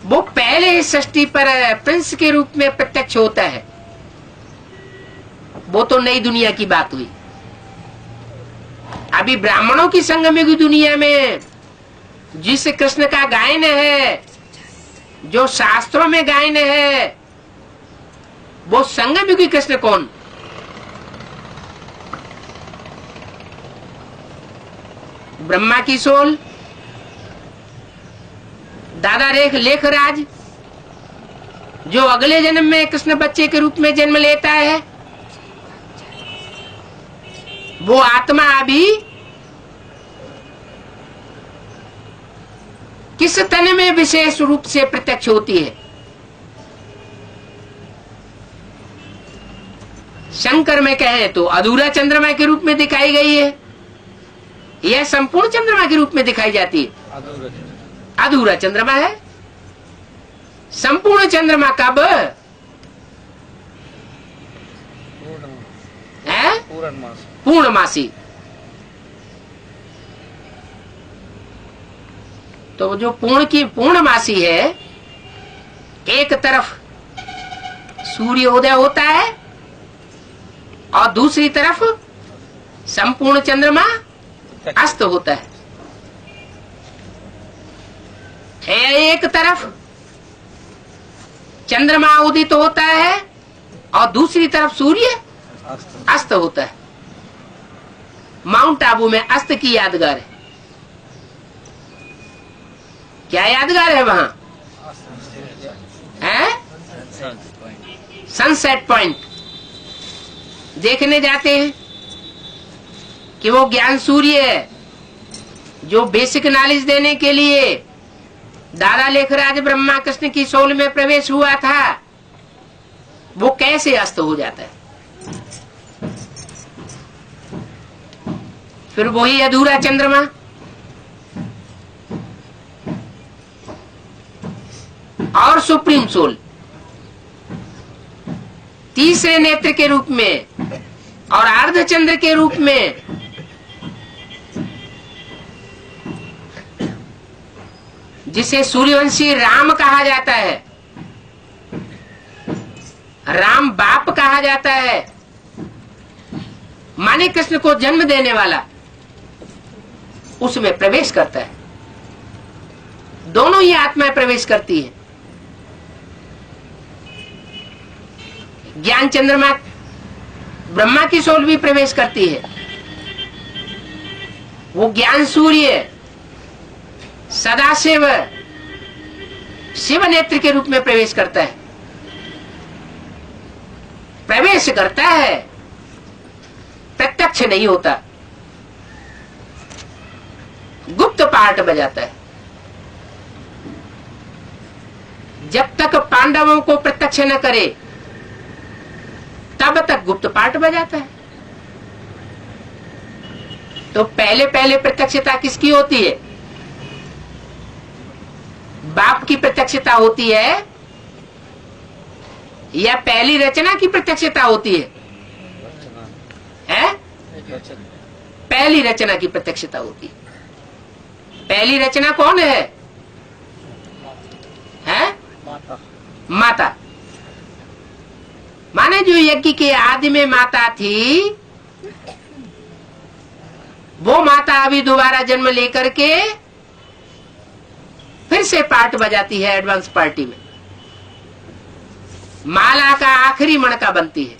वो पहले इस सृष्टि पर प्रिंस के रूप में प्रत्यक्ष होता है। वो तो नई दुनिया की बात हुई। अभी ब्राह्मणों की संगम की दुनिया में जिस कृष्ण का गायन है, जो शास्त्रों में गायन है, वो संगम की कृष्ण कौन? ब्रह्मा की सोल, दादा लेखराज, जो अगले जन्म में कृष्ण बच्चे के रूप में जन्म लेता है, वो आत्मा अभी किस तन में विशेष रूप से प्रत्यक्ष होती है? शंकर में कहें तो अधूरा चंद्रमा के रूप में दिखाई गई है, यह संपूर्ण चंद्रमा के रूप में दिखाई जाती है। अधूरा चंद्रमा है। संपूर्ण चंद्रमा कब है? पूर्णमासी। तो जो पूर्णमासी है, एक तरफ सूर्योदय होता है और दूसरी तरफ संपूर्ण चंद्रमा अस्त होता है। एक तरफ चंद्रमा उदित होता है और दूसरी तरफ सूर्य अस्त होता है। माउंट आबू में अस्त की यादगार है। क्या यादगार है वहां? है सनसेट पॉइंट देखने जाते हैं कि वो ज्ञान सूर्य है जो बेसिक नॉलेज देने के लिए दादा लेखराज ब्रह्मा कृष्ण की सोल में प्रवेश हुआ था, वो कैसे अस्त हो जाता है। फिर वही अधूरा चंद्रमा और सुप्रीम सोल तीसरे नेत्र के रूप में और अर्धचंद्र के रूप में जिसे सूर्यवंशी राम कहा जाता है, राम बाप कहा जाता है, माने कृष्ण को जन्म देने वाला, उसमें प्रवेश करता है। दोनों ही आत्माएं प्रवेश करती है। ज्ञान चंद्रमा ब्रह्मा की सोल भी प्रवेश करती है। वो ज्ञान सूर्य सदाशिव शिव नेत्र के रूप में प्रवेश करता है। प्रवेश करता है, प्रत्यक्ष नहीं होता, गुप्त पार्ट बजाता है। जब तक पांडवों को प्रत्यक्ष न करे तब तक गुप्त पार्ट बजाता है। तो पहले पहले प्रत्यक्षता किसकी होती है? बाप की प्रत्यक्षता होती है या पहली रचना की प्रत्यक्षता होती है? पहली रचना की प्रत्यक्षता होती है। पहली रचना कौन है? माता। माता माने जो यज्ञ के आदि में माता थी, वो माता अभी दोबारा जन्म लेकर के फिर से पार्ट बजाती है एडवांस पार्टी में। माला का आखिरी मणका बनती है।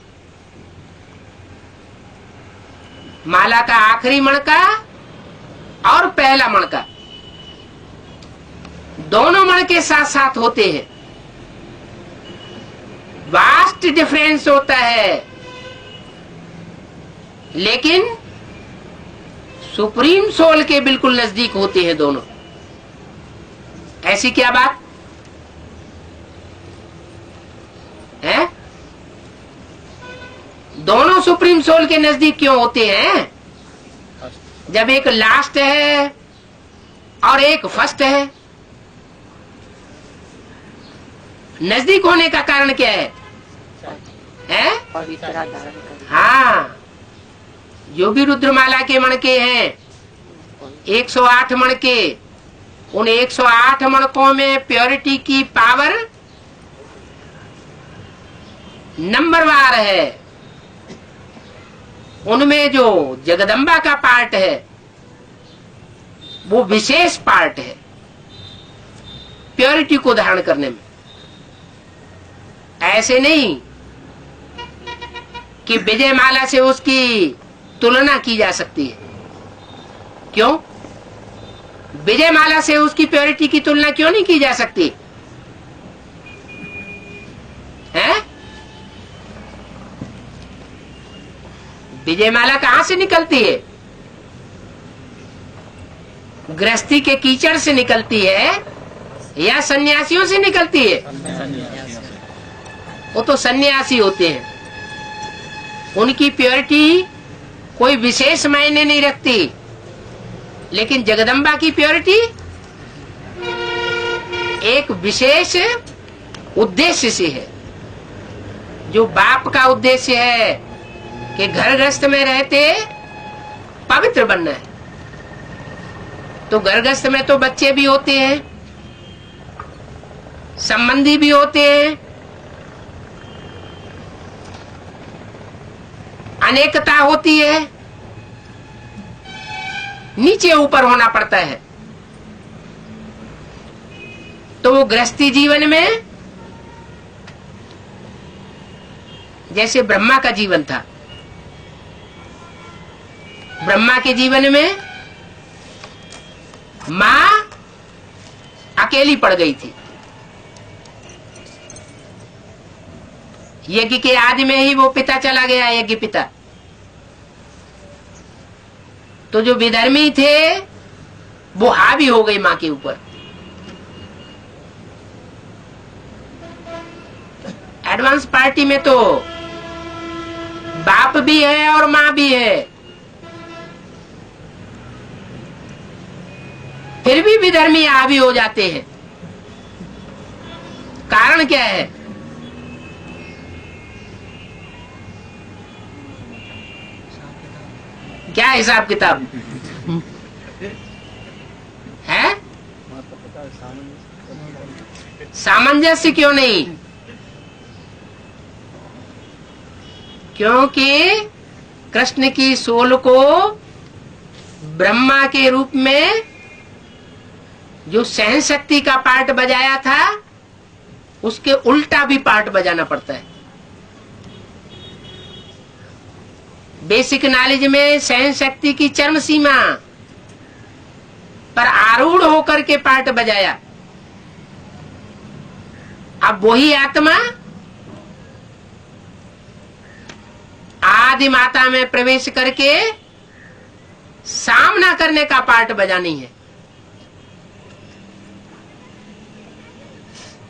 माला का आखिरी मणका और पहला मणका दोनों मणके साथ साथ होते हैं। वास्ट डिफरेंस होता है, लेकिन सुप्रीम सोल के बिल्कुल नजदीक होते हैं दोनों। ऐसी क्या बात है? दोनों सुप्रीम सोल के नजदीक क्यों होते हैं? जब एक लास्ट है और एक फर्स्ट है। नजदीक होने का कारण क्या है? हाँ, जो भी रुद्रमाला के मणके हैं 108 मणके, उन 108 मणकों में प्योरिटी की पावर नंबरवार है। उनमें जो जगदम्बा का पार्ट है वो विशेष पार्ट है प्योरिटी को धारण करने में। ऐसे नहीं कि विजय माला से उसकी तुलना की जा सकती है। क्यों? विजय माला से उसकी प्योरिटी की तुलना क्यों नहीं की जा सकती है? विजय माला कहां से निकलती है? गृहस्थी के कीचड़ से निकलती है या सन्यासियों से निकलती है? वो तो सन्यासी होते हैं, उनकी प्योरिटी कोई विशेष मायने नहीं रखती। लेकिन जगदम्बा की प्योरिटी एक विशेष उद्देश्य से है, जो बाप का उद्देश्य है कि घर गृहस्थ में रहते पवित्र बनना है। तो घर गृहस्थ में तो बच्चे भी होते हैं, संबंधी भी होते हैं, अनेकता होती है, नीचे ऊपर होना पड़ता है। तो वो गृहस्थी जीवन में जैसे ब्रह्मा का जीवन था, ब्रह्मा के जीवन में मां अकेली पड़ गई थी। यज्ञ के आदि में ही वो पिता चला गया, यज्ञ पिता। तो जो विधर्मी थे वो हावी हो गई मां के ऊपर। एडवांस पार्टी में तो बाप भी है और मां भी है, फिर भी विधर्मी हावी हो जाते हैं। कारण क्या है? क्या हिसाब किताब है? सामंजस्य क्यों नहीं? क्योंकि कृष्ण की सोल को ब्रह्मा के रूप में जो सहन शक्ति का पार्ट बजाया था, उसके उल्टा भी पार्ट बजाना पड़ता है। बेसिक नॉलेज में सहन शक्ति की चरम सीमा पर आरूढ़ होकर के पार्ट बजाया। अब वही आत्मा आदि माता में प्रवेश करके सामना करने का पार्ट बजानी है।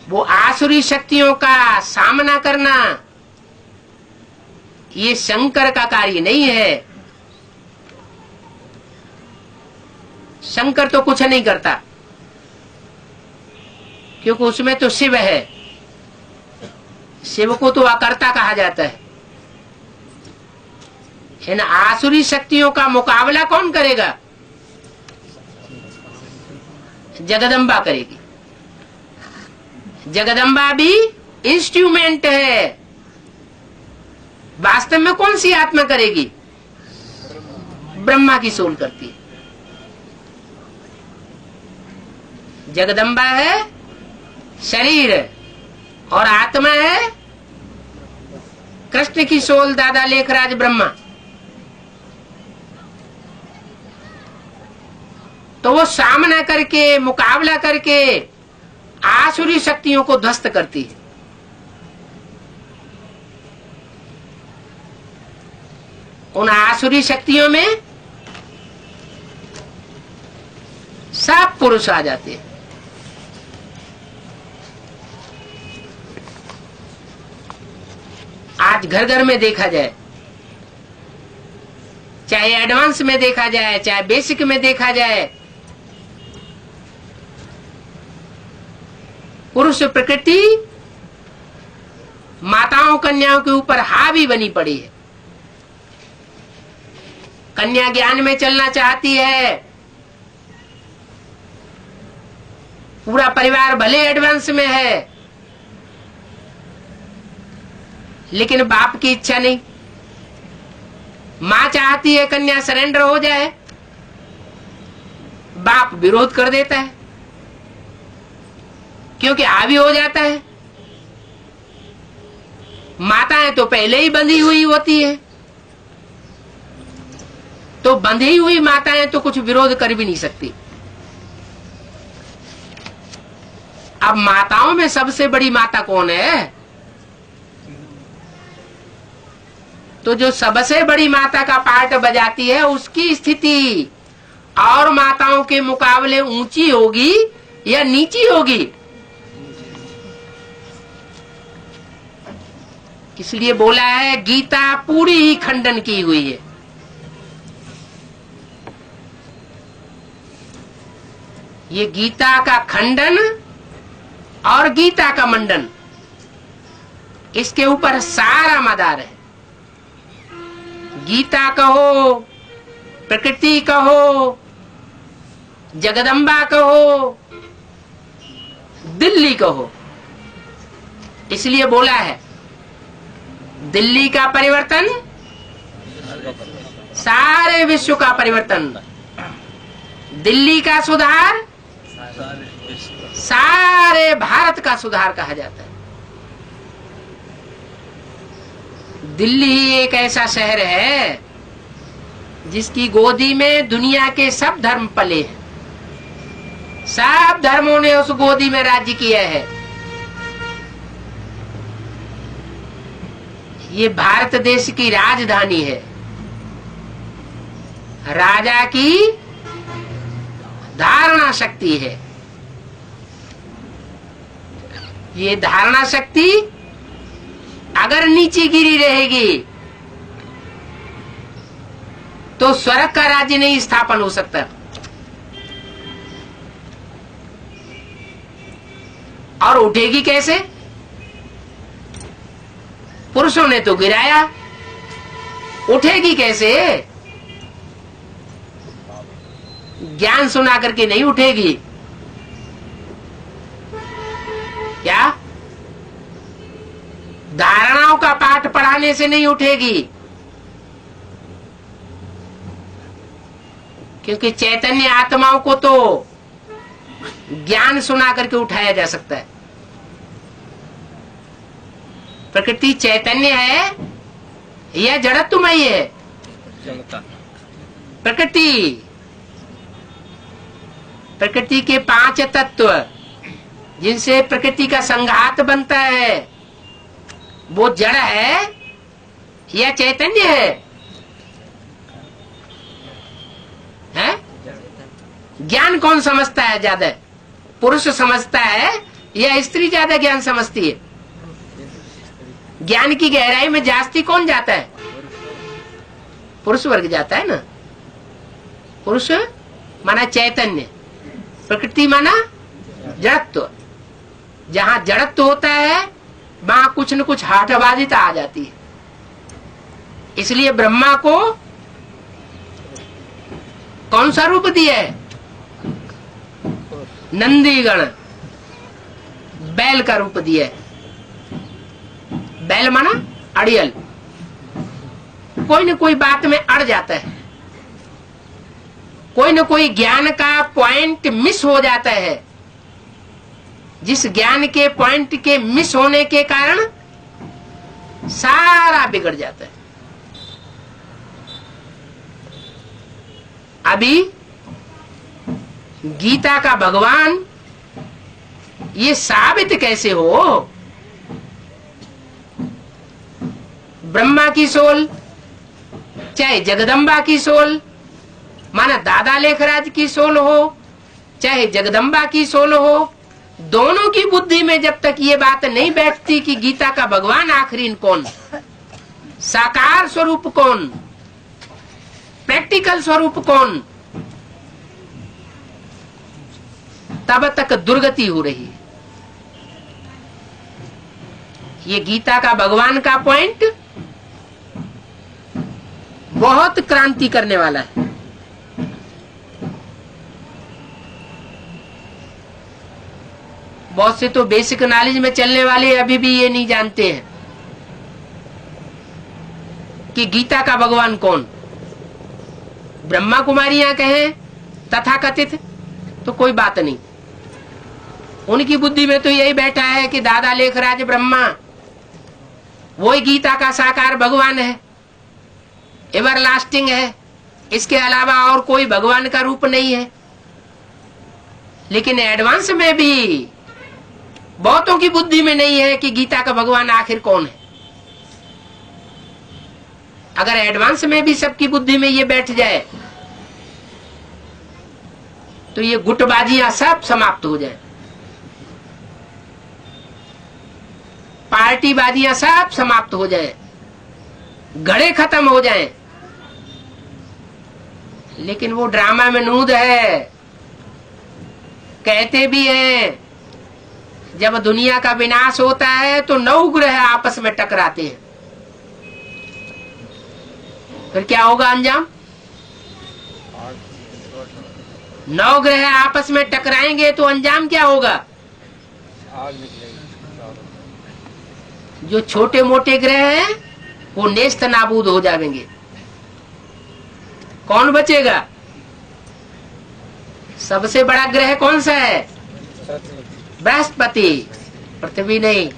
वो आसुरी शक्तियों का सामना करना ये शंकर का कार्य नहीं है। शंकर तो कुछ नहीं करता, क्योंकि उसमें तो शिव है। शिव को तो अकर्ता कहा जाता है। इन आसुरी शक्तियों का मुकाबला कौन करेगा? जगदम्बा करेगी। जगदम्बा भी इंस्ट्रूमेंट है। वास्तव में कौन सी आत्मा करेगी? ब्रह्मा की सोल करती है। जगदम्बा है शरीर और आत्मा है कृष्ण की सोल, दादा लेखराज ब्रह्मा। तो वो सामना करके, मुकाबला करके आसुरी शक्तियों को ध्वस्त करती है। उन आसुरी शक्तियों में सब पुरुष आ जाते हैं। आज घर घर में देखा जाए, चाहे एडवांस में देखा जाए, चाहे बेसिक में देखा जाए, पुरुष प्रकृति माताओं कन्याओं के ऊपर हावी बनी पड़ी है। कन्या ज्ञान में चलना चाहती है, पूरा परिवार भले एडवांस में है, लेकिन बाप की इच्छा नहीं। मां चाहती है कन्या सरेंडर हो जाए, बाप विरोध कर देता है, क्योंकि हावी हो जाता है। माताएं तो पहले ही बंधी हुई होती है, तो बंधी हुई माताएं तो कुछ विरोध कर भी नहीं सकती। अब माताओं में सबसे बड़ी माता कौन है? तो जो सबसे बड़ी माता का पार्ट बजाती है, उसकी स्थिति और माताओं के मुकाबले ऊंची होगी या नीची होगी? इसलिए बोला है गीता पूरी ही खंडन की हुई है। ये गीता का खंडन और गीता का मंडन, इसके ऊपर सारा मदार है। गीता कहो, प्रकृति कहो, जगदम्बा कहो, दिल्ली कहो, इसलिए बोला है दिल्ली का परिवर्तन सारे विश्व का परिवर्तन। दिल्ली का सुधार सारे भारत का सुधार कहा जाता है। दिल्ली ही एक ऐसा शहर है जिसकी गोदी में दुनिया के सब धर्म पले हैं। सब धर्मों ने उस गोदी में राज्य किया है। ये भारत देश की राजधानी है। राजा की धारणा शक्ति है। ये धारणा शक्ति अगर नीचे गिरी रहेगी तो स्वर्ग का राज्य नहीं स्थापन हो सकता। और उठेगी कैसे? पुरुषों ने तो गिराया, उठेगी कैसे? ज्ञान सुना करके नहीं उठेगी। क्या? धारणाओं का पाठ पढ़ाने से नहीं उठेगी, क्योंकि चैतन्य आत्माओं को तो ज्ञान सुना करके उठाया जा सकता है। प्रकृति चैतन्य है या जड़त्वमयी है? प्रकृति के 5 तत्व जिनसे प्रकृति का संघात बनता है, वो जड़ है या चैतन्य है? ज्ञान कौन समझता है ज्यादा? पुरुष समझता है या स्त्री ज्यादा ज्ञान समझती है? ज्ञान की गहराई में जास्ती कौन जाता है? पुरुष वर्ग जाता है ना। पुरुष माना चैतन्य, प्रकृति माना जड़त्व। जहां जड़त्व होता है वहां कुछ न कुछ हठबाधिता आ जाती है। इसलिए ब्रह्मा को कौन सा रूप दिया है? नंदीगण, बैल का रूप दिया है। बैल माना अड़ियल, कोई न कोई बात में अड़ जाता है, कोई न कोई ज्ञान का पॉइंट मिस हो जाता है। जिस ज्ञान के पॉइंट के मिस होने के कारण सारा बिगड़ जाता है। अभी गीता का भगवान ये साबित कैसे हो? ब्रह्मा की सोल, चाहे जगदम्बा की सोल, माना दादा लेखराज की सोल हो, चाहे जगदम्बा की सोल हो, दोनों की बुद्धि में जब तक ये बात नहीं बैठती कि गीता का भगवान आखिरी कौन, साकार स्वरूप कौन, प्रैक्टिकल स्वरूप कौन, तब तक दुर्गति हो रही है। ये गीता का भगवान का पॉइंट बहुत क्रांति करने वाला है। बहुत से तो बेसिक नॉलेज में चलने वाले अभी भी ये नहीं जानते हैं कि गीता का भगवान कौन। ब्रह्मा कुमारियां कहें तथाकथित तो कोई बात नहीं, उनकी बुद्धि में तो यही बैठा है कि दादा लेखराज ब्रह्मा वही गीता का साकार भगवान है, एवर लास्टिंग है, इसके अलावा और कोई भगवान का रूप नहीं है। लेकिन एडवांस में भी बहुतों की बुद्धि में नहीं है कि गीता का भगवान आखिर कौन है। अगर एडवांस में भी सबकी बुद्धि में ये बैठ जाए तो ये गुटबाजियां सब समाप्त हो जाए, पार्टीबाजियां सब समाप्त हो जाए, घड़े खत्म हो जाएं। लेकिन वो ड्रामा में नूद है। कहते भी हैं जब दुनिया का विनाश होता है तो 9 ग्रह आपस में टकराते हैं, फिर क्या होगा अंजाम? 9 ग्रह आपस में टकराएंगे तो अंजाम क्या होगा? आग निकलेगी। जो छोटे मोटे ग्रह हैं वो नेस्त नाबूद हो जाएंगे। कौन बचेगा? सबसे बड़ा ग्रह कौन सा है? पृथ्वी। बृहस्पति, पृथ्वी नहीं।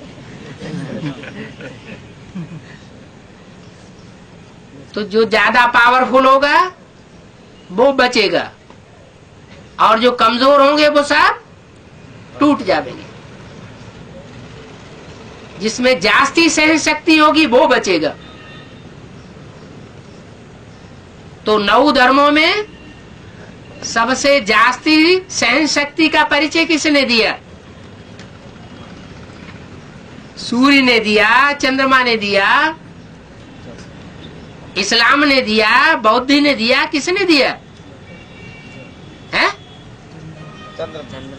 तो जो ज्यादा पावरफुल होगा वो बचेगा, और जो कमजोर होंगे वो सब टूट जाएंगे। जिसमें जास्ती सहन शक्ति होगी वो बचेगा। तो 9 धर्मों में सबसे जास्ती सहन शक्ति का परिचय किसने दिया? सूर्य ने दिया, चंद्रमा ने दिया, इस्लाम ने दिया, बौद्ध ने दिया, किसने दिया है?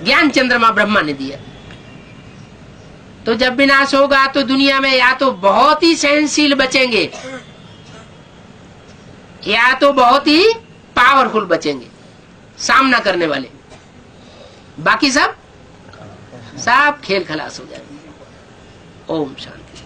ज्ञान चंद्रमा ब्रह्मा ने दिया। तो जब विनाश होगा तो दुनिया में या तो बहुत ही सहनशील बचेंगे या तो बहुत ही पावरफुल बचेंगे, सामना करने वाले। बाकी सब खेल खलास हो जाएंगे। ओम शांति।